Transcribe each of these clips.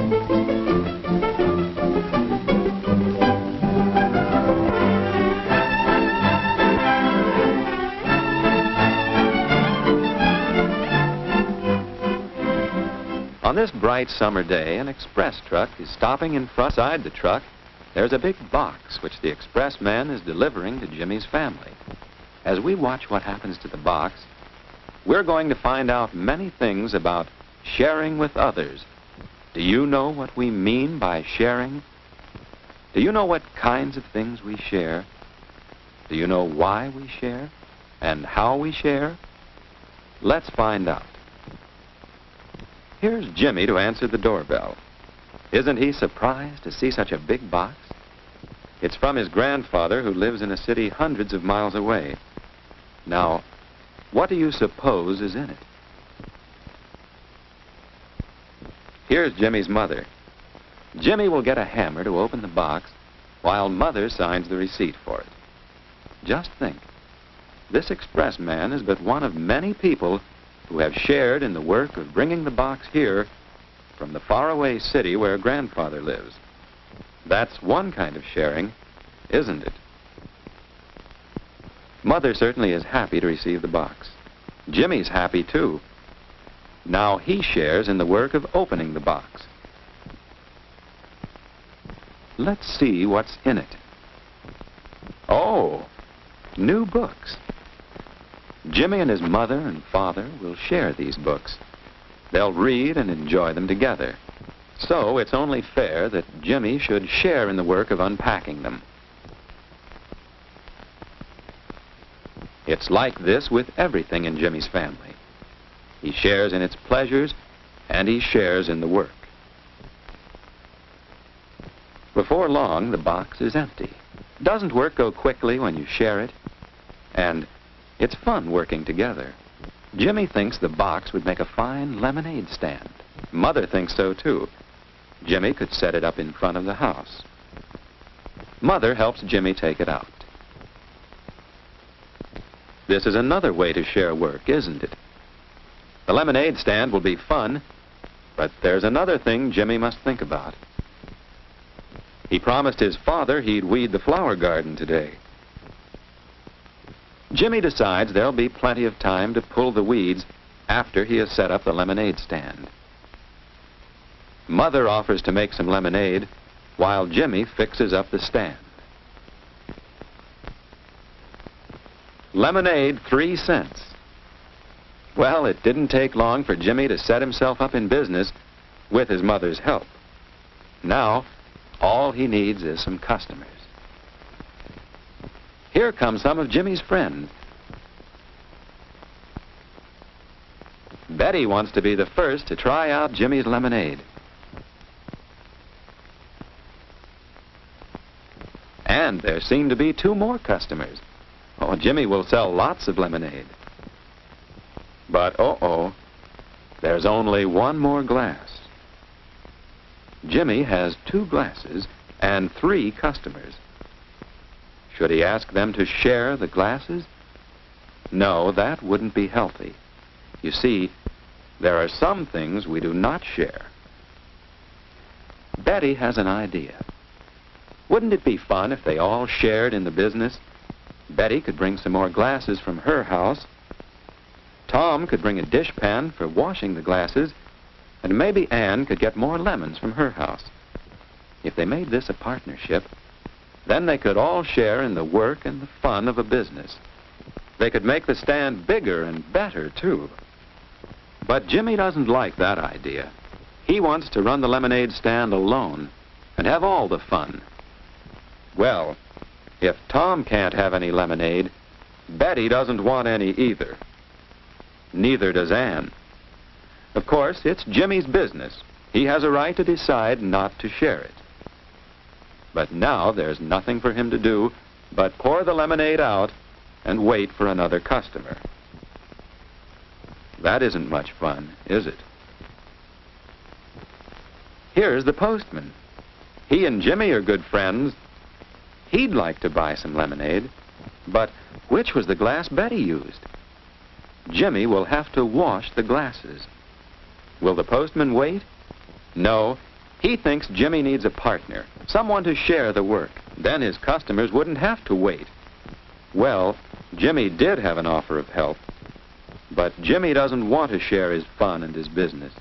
On this bright summer day, an express truck is stopping in front. Inside the truck, there's a big box which the express man is delivering to Jimmy's family. As we watch what happens to the box, we're going to find out many things about sharing with others. Do you know what we mean by sharing? Do you know what kinds of things we share? Do you know why we share and how we share? Let's find out. Here's Jimmy to answer the doorbell. Isn't he surprised to see such a big box? It's from his grandfather, who lives in a city hundreds of miles away. Now, what do you suppose is in it? Here's Jimmy's mother. Jimmy will get a hammer to open the box while Mother signs the receipt for it. Just think, this express man is but one of many people who have shared in the work of bringing the box here from the faraway city where Grandfather lives. That's one kind of sharing, isn't it? Mother certainly is happy to receive the box. Jimmy's happy, too. Now he shares in the work of opening the box. Let's see what's in it. Oh, new books. Jimmy and his mother and father will share these books. They'll read and enjoy them together. So it's only fair that Jimmy should share in the work of unpacking them. It's like this with everything in Jimmy's family. He shares in its pleasures, and he shares in the work. Before long, the box is empty. Doesn't work go quickly when you share it? And it's fun working together. Jimmy thinks the box would make a fine lemonade stand. Mother thinks so, too. Jimmy could set it up in front of the house. Mother helps Jimmy take it out. This is another way to share work, isn't it? The lemonade stand will be fun, but there's another thing Jimmy must think about. He promised his father he'd weed the flower garden today. Jimmy decides there'll be plenty of time to pull the weeds after he has set up the lemonade stand. Mother offers to make some lemonade while Jimmy fixes up the stand. Lemonade, 3 cents. Well, it didn't take long for Jimmy to set himself up in business with his mother's help. Now, all he needs is some customers. Here come some of Jimmy's friends. Betty wants to be the first to try out Jimmy's lemonade. And there seem to be 2 more customers. Oh, Jimmy will sell lots of lemonade. But, uh-oh, there's only 1 more glass. Jimmy has 2 glasses and 3 customers. Should he ask them to share the glasses? No, that wouldn't be healthy. You see, there are some things we do not share. Betty has an idea. Wouldn't it be fun if they all shared in the business? Betty could bring some more glasses from her house. Tom could bring a dishpan for washing the glasses, and maybe Ann could get more lemons from her house. If they made this a partnership, then they could all share in the work and the fun of a business. They could make the stand bigger and better, too. But Jimmy doesn't like that idea. He wants to run the lemonade stand alone and have all the fun. Well, if Tom can't have any lemonade, Betty doesn't want any either. Neither does Ann. Of course, it's Jimmy's business. He has a right to decide not to share it. But now there's nothing for him to do but pour the lemonade out and wait for another customer. That isn't much fun, is it? Here's the postman. He and Jimmy are good friends. He'd like to buy some lemonade, but which was the glass Betty used? Jimmy will have to wash the glasses. Will the postman wait? No, He thinks Jimmy needs a partner, someone to share the work. Then his customers wouldn't have to wait. Well, Jimmy did have an offer of help, but Jimmy doesn't want to share his fun and his business.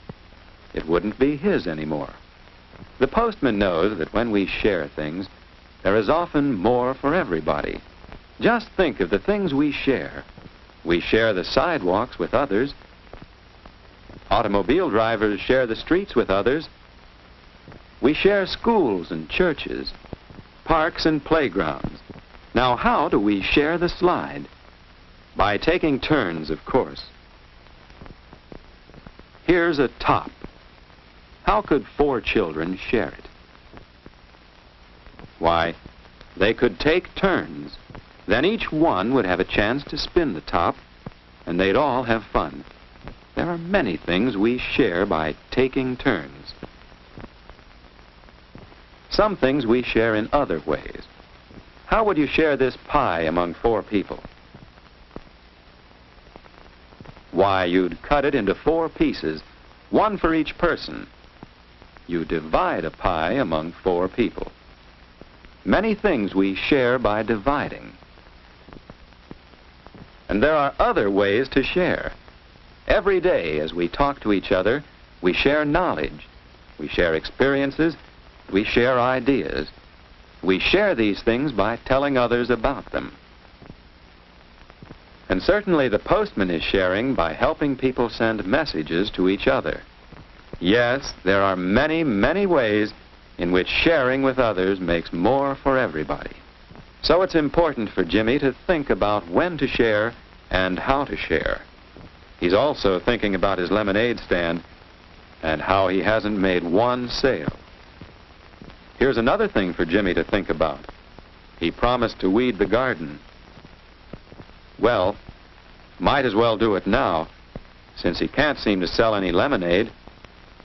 It wouldn't be his anymore. The postman knows that when we share things, there is often more for everybody. Just think of the things we share. We share the sidewalks with others. Automobile drivers share the streets with others. We share schools and churches, parks and playgrounds. Now, how do we share the slide? By taking turns, of course. Here's a top. How could 4 children share it? Why, they could take turns. Then each one would have a chance to spin the top, and they'd all have fun. There are many things we share by taking turns. Some things we share in other ways. How would you share this pie among 4 people? Why, you'd cut it into 4 pieces, 1 for each person. You divide a pie among 4 people. Many things we share by dividing. And there are other ways to share. Every day as we talk to each other, we share knowledge. We share experiences. We share ideas. We share these things by telling others about them. And certainly the postman is sharing by helping people send messages to each other. Yes, there are many, many ways in which sharing with others makes more for everybody. So it's important for Jimmy to think about when to share and how to share. He's also thinking about his lemonade stand and how he hasn't made 1 sale. Here's another thing for Jimmy to think about. He promised to weed the garden. Well, might as well do it now, since he can't seem to sell any lemonade,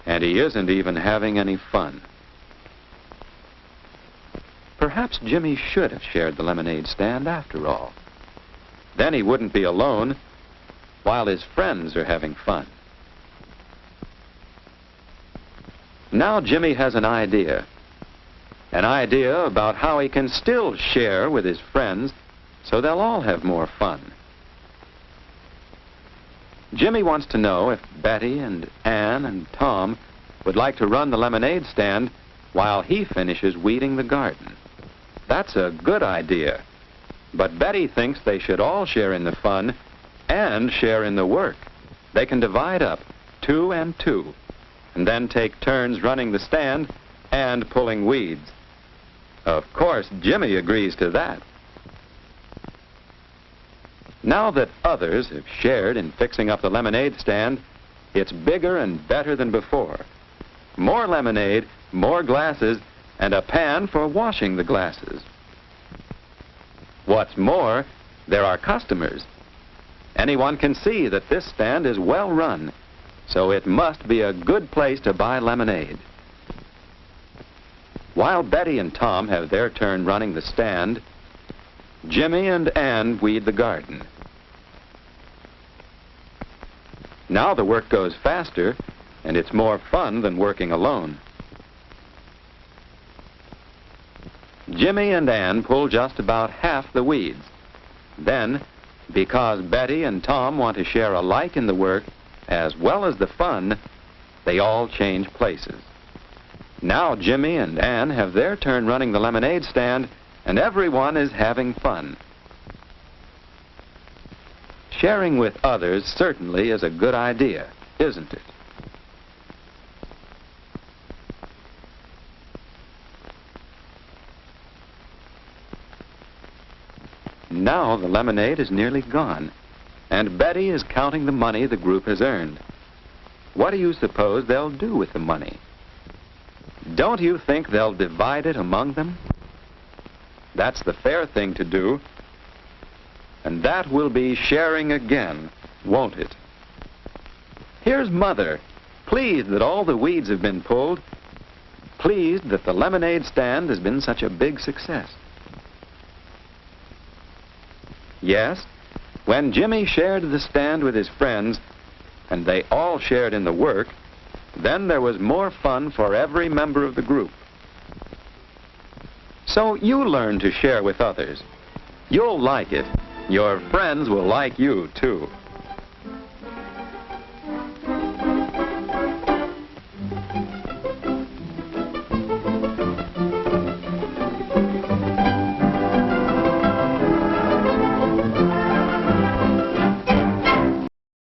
and he isn't even having any fun. Perhaps Jimmy should have shared the lemonade stand after all. Then he wouldn't be alone while his friends are having fun. Now Jimmy has an idea about how he can still share with his friends so they'll all have more fun. Jimmy wants to know if Betty and Ann and Tom would like to run the lemonade stand while he finishes weeding the garden. That's a good idea, but Betty thinks they should all share in the fun and share in the work. They can divide up 2 and 2, and then take turns running the stand and pulling weeds. Of course, Jimmy agrees to that. Now that others have shared in fixing up the lemonade stand, it's bigger and better than before. More lemonade, more glasses, and a pan for washing the glasses. What's more, there are customers. Anyone can see that this stand is well run, so it must be a good place to buy lemonade. While Betty and Tom have their turn running the stand, Jimmy and Ann weed the garden. Now the work goes faster, and it's more fun than working alone. Jimmy and Ann pull just about half the weeds. Then, because Betty and Tom want to share alike in the work as well as the fun, they all change places. Now Jimmy and Ann have their turn running the lemonade stand, and everyone is having fun. Sharing with others certainly is a good idea, isn't it? Now the lemonade is nearly gone, and Betty is counting the money the group has earned. What do you suppose they'll do with the money? Don't you think they'll divide it among them? That's the fair thing to do. And that will be sharing again, won't it? Here's Mother, pleased that all the weeds have been pulled, pleased that the lemonade stand has been such a big success. Yes, when Jimmy shared the stand with his friends, and they all shared in the work, Then there was more fun for every member of the group. So you learn to share with others. You'll like it. Your friends will like you, too.